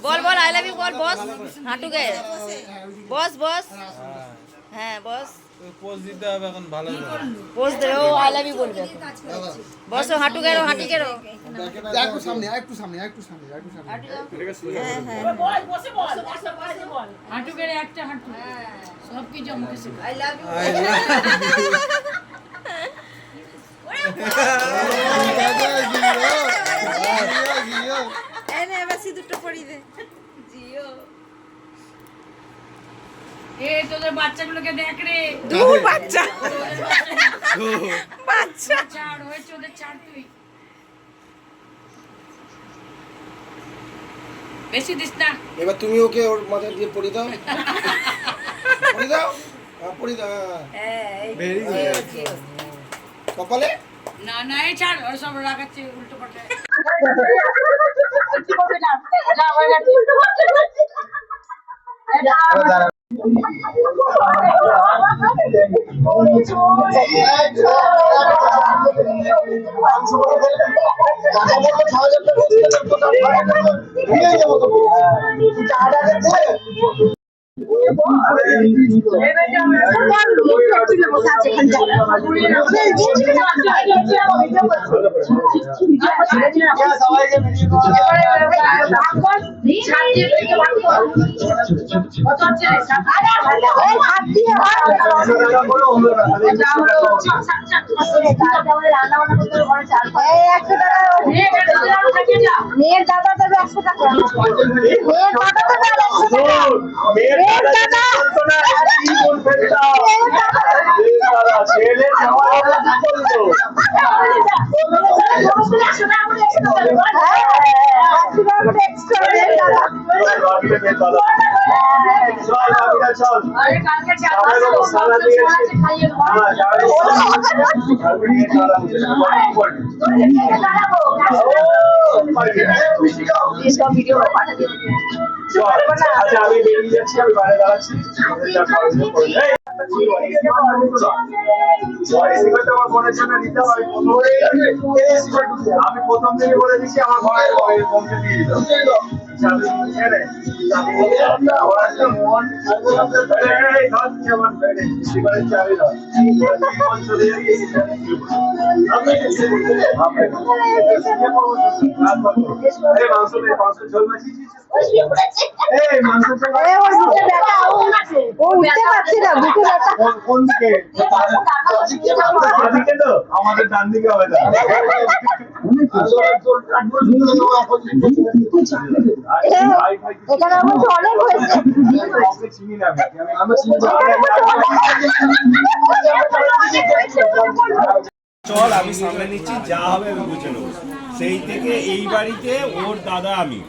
Ball ball I love you বল বস হাঁটুকে বস বস হ্যাঁ বস pose দিতে হবে এখন ভালো করে বস দে ও আই লাভ ইউ বলবে বস হাঁটু গেরো হাঁটি গেরো একটু সামনে একটু সামনে একটু সামনে একটু সামনে হ্যাঁ হ্যাঁ বল বসে বল বল হাঁটু গেড়ে একটা হাঁটু সব কিছু মুখে শিখো আই লাভ ইউ এনে এবার সিঁদুরটা পরিয়ে দে জিও এ তোদের বাচ্চাগুলোকে দেখ রে দূর বাচ্চা বাচ্চা ছাড় হয়েছে ওদের ছাড় তুই বেশি দিস না এবার তুমি ওকে ওর মাথায় দিয়ে পড়ি দাও পড়ি দাও পড়ি দাও ভেরি গুড কপালে না না এই ছাড় ওর সব রাগাচ্ছে উল্টো পাল্টা মেয়ের দাদা দেবে 100 টাকা মেয়ের দাদা দেবে 100 টাকা ভিডিও পাঠাতে আচ্ছা আমি বেরিয়ে যাচ্ছি আমি বাইরে দাঁড়াচ্ছি আমি প্রথম থেকে বলে দিচ্ছি আমার ঘরে কমতে দিয়ে দিতাম আমাদের ডান দিকে হবে এখানে অনেক হয়েছে চিনি না চল আমি সামনে নিচ্ছি যা হবে আমি বুঝে নেবো সেই থেকে এই বাড়িতে ওর দাদা আমি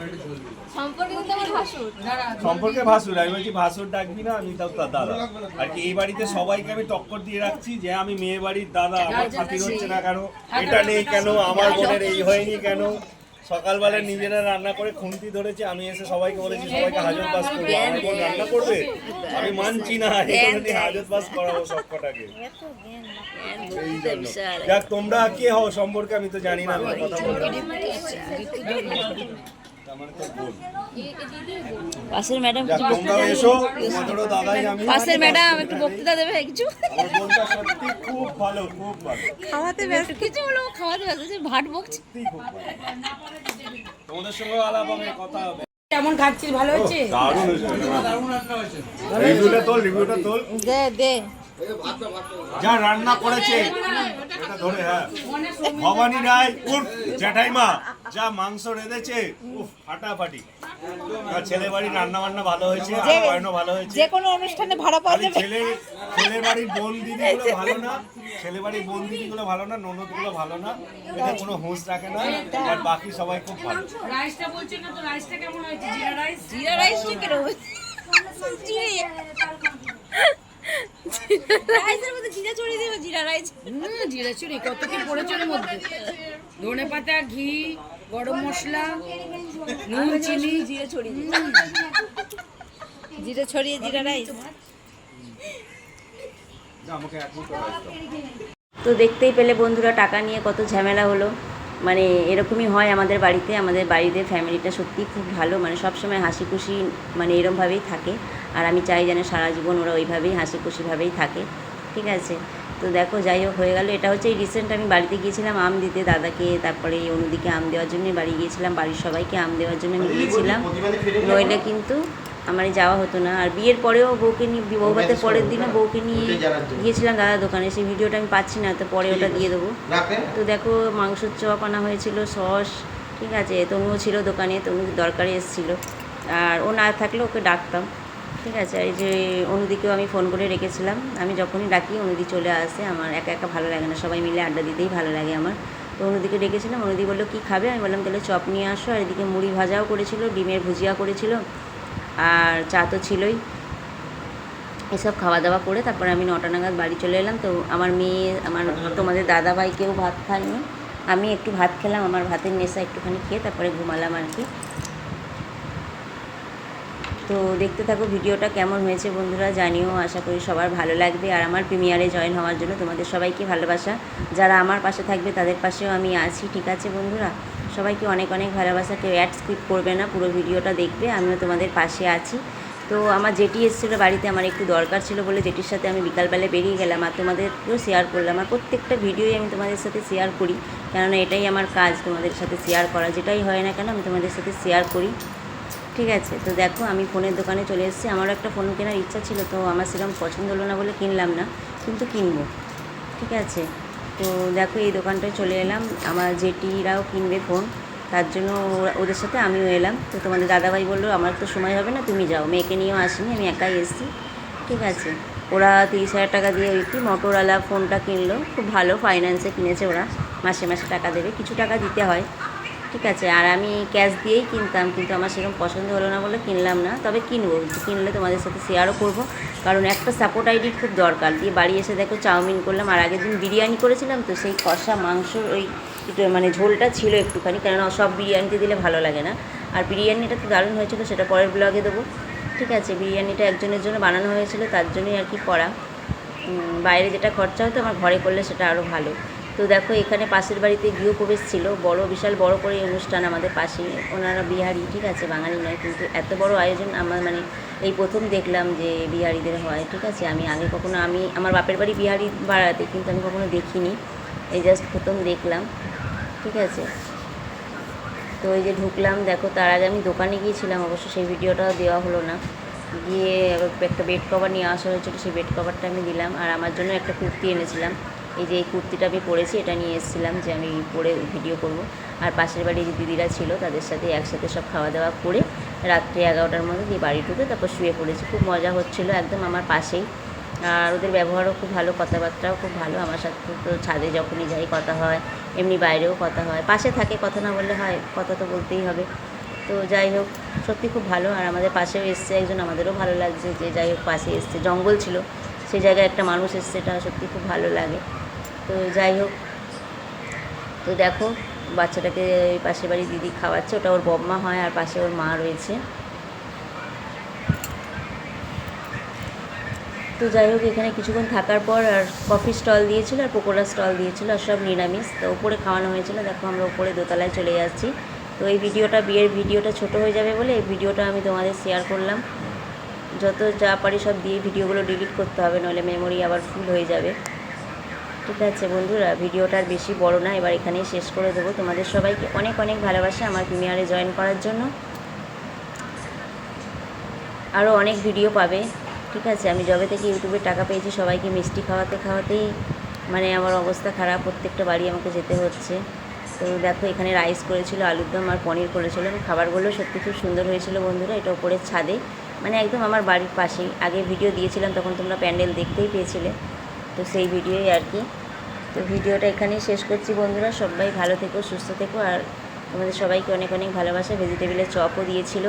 সম্পর্কে ভাসুর আমি বলছি ভাসুর ডাকবি না আমি তাও তার দাদা আর কি এই বাড়িতে সবাইকে আমি টক্কর দিয়ে রাখছি যে আমি মেয়ে বাড়ির দাদা আমার খাতির হচ্ছে না কেন এটা নেই কেন আমার বোনের এই হয়নি কেন সকালবেলা নিজেরা রান্না করে খুন্তি ধরেছে আমি এসে সবাইকে বলেছি সবাইকে হাজত বাস করবো আমার বোন রান্না করবে আমি মানছি না এখানে হাজত বাস করাবো সব কটাকে যাক তোমরা কে হও সম্পর্কে আমি তো জানি না কথা বলবো পাশের ম্যাডাম তোমরা এসো তোমাদেরও দাদাই আমি পাশের ম্যাডাম একটু বক্তৃতা দেবে কিছু আমার বোনটা সত্যি খুব ভালো খুব ভালো খাওয়াতে ব্যস্ত কিছু বলো খাওয়াতে ব্যস্ত ভাট বকছি তোমাদের সঙ্গে আলাপ হবে কথা হবে কেমন খাচ্ছিস ভালো হচ্ছে দারুণ হয়েছে রিভিউটা তোল দে দে যা রান্না করেছে এটা ধরে হ্যাঁ ভবানী রায় উর্ফ জ্যাঠাইমা যা মাংস রেঁধেছে উফ ফাটাফাটি ছেলে বাড়ির রান্না বান্না ভালো হয়েছে আপ্যায়নও ভালো হয়েছে যে কোনো অনুষ্ঠানে ভাড়া পাওয়া যাবে ছেলে বাড়ির বোন দিদিগুলো ভালো না ছেলে বাড়ির বোন দিদিগুলো ভালো না ননদগুলো ভালো না এটা কোনো হুঁশ রাখে না আর বাকি সবাই খুব ভালো রাইসটা বলছিস না তো রাইসটা কেমন হয়েছে জিরা জিরা রাইস রাইস কি রকম রাইসের মধ্যে জিরা ছড়িয়ে দেবে জিরা রাইস জিরা চুরি কত কি পড়েছে ওর মধ্যে ধনে পাতা ঘি গরম মশলা নুন চিনি জিরা ছড়িয়ে জিরা ছড়িয়ে জিরা রাইস আমাকে এখন তো রাখতে তো দেখতেই পেলে বন্ধুরা টাকা নিয়ে কত ঝামেলা হলো। মানে এরকমই হয় আমাদের বাড়িতে ফ্যামিলিটা সত্যিই খুব ভালো, মানে সবসময় হাসি খুশি মানে এরমভাবেই থাকে। আর আমি চাই যেন সারা জীবন ওরা ওইভাবেই হাসি খুশিভাবেই থাকে, ঠিক আছে। তো দেখো যাই হোক হয়ে গেল। এটা হচ্ছে এই রিসেন্ট আমি বাড়িতে গিয়েছিলাম আম দিতে দাদাকে, তারপরে অনুদিকে আম দেওয়ার জন্যই বাড়ি গিয়েছিলাম, বাড়ির সবাইকে আম দেওয়ার জন্য আমি গিয়েছিলাম, নইলে কিন্তু আমার যাওয়া হতো না। আর বিয়ের পরেও বউকে নিয়ে, বউ ভাতের পরের দিনও বউকে নিয়ে গিয়েছিলাম দাদার দোকানে, সেই ভিডিওটা আমি পাচ্ছি না, তো পরে ওটা দিয়ে দেবো। তো দেখো মাংসর চপ আনা হয়েছিল, সস, ঠিক আছে। তনুও ছিল দোকানে, তনুর দরকারে এসেছিলো, আর ও না থাকলে ওকে ডাকতাম, ঠিক আছে। আর এই যে অনুদিকেও আমি ফোন করে রেখেছিলাম, আমি যখনই ডাকি অনুদি চলে আসে, আমার একা একা ভালো লাগে না, সবাই মিলে আড্ডা দিতেই ভালো লাগে আমার। তো অনুদিকে ডেকেছিলাম, অনুদি বললো কী খাবে, আমি বললাম তাহলে চপ নিয়ে আসো। আর এদিকে মুড়ি ভাজাও করেছিল, ডিমের ভুজিয়া করেছিল, আর চা তো ছিলই। এসব খাওয়া দাওয়া করে তারপরে আমি 9টা নাগাদ বাড়ি চলে এলাম। তো আমার মেয়ে, আমার তোমাদের দাদাভাই কেউ ভাত খায়নি, আমি একটু ভাত খেলাম, আমার ভাতের নেশা একটুখানি খেয়ে তারপরে ঘুমালাম আর কি। তো দেখতে থাকো ভিডিওটা কেমন হয়েছে বন্ধুরা জানিও, আশা করি সবার ভালো লাগবে। আর আমার প্রিমিয়ারে জয়েন হওয়ার জন্য তোমাদের সবাইকে ভালোবাসা, যারা আমার পাশে থাকবে তাদের পাশেও আমি আছি, ঠিক আছে বন্ধুরা। সবাইকে অনেক অনেক ভালোবাসা, কেউ অ্যাড স্কিপ করবে না, পুরো ভিডিওটা দেখবে, আমিও তোমাদের পাশে আছি। তো আমার জেঠি এসেছিলো বাড়িতে, আমার একটু দরকার ছিল বলে জেঠির সাথে আমি বিকালবেলা বেরিয়ে গেলাম, আর তোমাদেরকেও শেয়ার করলাম। আর প্রত্যেকটা ভিডিওই আমি তোমাদের সাথে শেয়ার করি, কেননা এটাই আমার কাজ, তোমাদের সাথে শেয়ার করা, যেটাই হয় না কেন আমি তোমাদের সাথে শেয়ার করি, ঠিক আছে। তো দেখো আমি ফোনের দোকানে চলে এসেছি, আমারও একটা ফোন কেনার ইচ্ছা ছিল, তো আমার সেরকম পছন্দ হলো না বলে কিনলাম না, কিন্তু কিনবো, ঠিক আছে। তো দেখো এই দোকানটায় চলে এলাম, আমার জেঠিরাও কিনবে ফোন, তার জন্য ওদের সাথে আমিও এলাম। তো তোমাদের দাদাভাই বললো আমার তো সময় হবে না, তুমি যাও, মেয়েকে নিয়েও আসিনি, আমি একাই এসেছি, ঠিক আছে। ওরা 30,000 টাকা দিয়ে ওই কি মোটরওয়ালা ফোনটা কিনলো, খুব ভালো ফাইন্যান্সে কিনেছে ওরা, মাসে মাসে টাকা দেবে, কিছু টাকা দিতে হয়, ঠিক আছে। আর আমি ক্যাশ দিয়েই কিনতাম, কিন্তু আমার সেরকম পছন্দ হলো না বলে কিনলাম না, তবে কিনবো, কিনলে তোমাদের সাথে শেয়ারও করবো, কারণ একটা সাপোর্ট আইডি খুব দরকার। দিয়ে বাড়ি এসে দেখো চাউমিন করলাম, আর আগের দিন বিরিয়ানি করেছিলাম, তো সেই কষা মাংসর ওই মানে ঝোলটা ছিল একটুখানি, কেননা সব বিরিয়ানিতে দিলে ভালো লাগে না। আর বিরিয়ানিটা তো দারুণ হয়েছিল, সেটা পরের ব্লগে দেবো, ঠিক আছে। বিরিয়ানিটা একজনের জন্য বানানো হয়েছিল, তার জন্যই আর কি করা, বাইরে যেটা খরচা হতো আমার ঘরে করলে সেটা আরও ভালো। তো দেখো এখানে পাশের বাড়িতে গৃহপ্রবেশ ছিল, বড় বিশাল বড় করে অনুষ্ঠান আমাদের পাশে, ওনারা বিহারি, ঠিক আছে, বাঙালি নয়, কিন্তু এত বড় আয়োজন আমার মানে এই প্রথম দেখলাম যে বিহারিদের হয়, ঠিক আছে। আমি আগে কখনো, আমি আমার বাপের বাড়ি বিহারি বাড়াতে, কিন্তু আমি কখনো দেখিনি, এই জাস্ট প্রথম দেখলাম, ঠিক আছে। তো এই যে ঢুকলাম, দেখো তার আগে আমি দোকানে গিয়েছিলাম, অবশ্য সেই ভিডিওটাও দেওয়া হলো না, গিয়ে একটা বেড কভার নিয়ে আসা হয়েছিলো, সেই বেড কভারটা আমি দিলাম। আর আমার জন্য একটা কুর্তি এনেছিলাম, এই যে এই কুর্তিটা আমি পরেছি, এটা নিয়ে এসেছিলাম যে আমি পরে ভিডিও করব। আর পাশের বাড়ি যে দিদিরা ছিল তাদের সাথে একসাথে সব খাওয়া দাওয়া করে রাত্রি 11টার মধ্যে দিয়ে বাড়ি ঢুকে তারপর শুয়ে পড়েছি, খুব মজা হচ্ছিলো, একদম আমার পাশেই। আর ওদের ব্যবহারও খুব ভালো, কথাবার্তাও খুব ভালো, আমার সাথে তো ছাদে যখনই যাই কথা হয়, এমনি বাইরেও কথা হয়, পাশে থাকে, কথা না বললে হয়, কথা তো বলতেই হবে। তো যাই হোক সত্যি খুব ভালো। আর আমাদের পাশেও এসছে একজন, আমাদেরও ভালো লাগছে যে যাই হোক পাশে এসছে, জঙ্গল ছিল সেই জায়গায় একটা মানুষ এসছে, এটা সত্যি খুব ভালো লাগে। তো যাই হোক, তো দেখো বাচ্চাটাকে পাশের বাড়ি দিদি খাওয়াচ্ছে, ওটা ওর বম্মা হয়, আর পাশে ওর মা রয়েছে। তো যাই হোক এখানে কিছুক্ষণ থাকার পর আর কফি স্টল দিয়েছিল আর পকোড়া স্টল দিয়েছিল, আর সব নিরামিষ। তো ওপরে খাওয়ানো হয়েছিল, দেখো আমরা ওপরে দোতলায় চলে যাচ্ছি। তো এই ভিডিওটা, বিয়ের ভিডিওটা ছোট হয়ে যাবে বলে এই ভিডিওটা আমি তোমাদের শেয়ার করলাম, যত যা পারি সব দিয়ে ভিডিওগুলো ডিলিট করতে হবে, নইলে মেমোরি আবার ফুল হয়ে যাবে, ঠিক আছে বন্ধুরা। ভিডিওটা আর বেশি বড় না, এবার এখানেই শেষ করে দেবো। তোমাদের সবাইকে অনেক অনেক ভালোবাসা আমার প্রিমিয়ারে জয়েন করার জন্য, আরও অনেক ভিডিও পাবে, ঠিক আছে। আমি যবে থেকে ইউটিউবে টাকা পেয়েছি সবাইকে মিষ্টি খাওয়াতে খাওয়াতেই মানে আমার অবস্থা খারাপ, প্রত্যেকটা বাড়ি আমাকে যেতে হচ্ছে। তো দেখো এখানে রাইস করেছিল, আলুর দম আর পনির করেছিল, খাবারগুলো সত্যি খুব সুন্দর হয়েছিল বন্ধুরা। এটা উপরের ছাদে, মানে একদম আমার বাড়ির পাশেই। আগে ভিডিও দিয়েছিলাম তখন তোমরা প্যান্ডেল দেখতেই পেয়েছিলে, তো সেই ভিডিওই আর কি। তো ভিডিওটা এখানেই শেষ করছি বন্ধুরা, সবাই ভালো থেকো, সুস্থ থেকো, আর তোমাদের সবাইকে অনেক অনেক ভালোবাসা। ভেজিটেবিলের চপও দিয়েছিল,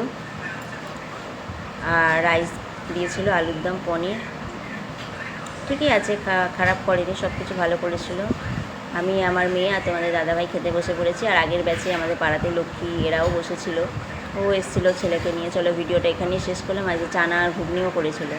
আর রাইস দিয়েছিল, আলুর দম, পনির, ঠিকই আছে, খারাপ করেনি, সব কিছু ভালো করেছিল। আমি, আমার মেয়ে আর তোমাদের দাদাভাই খেতে বসে পড়েছি। আর আগের ব্যাচে আমাদের পাড়াতে লক্ষ্মী এরাও বসেছিল, ও এসেছিলো ছেলেকে নিয়ে। চলো ভিডিওটা এখানেই শেষ করলাম। আজকে চানা আর ঘুগনিও করেছিল।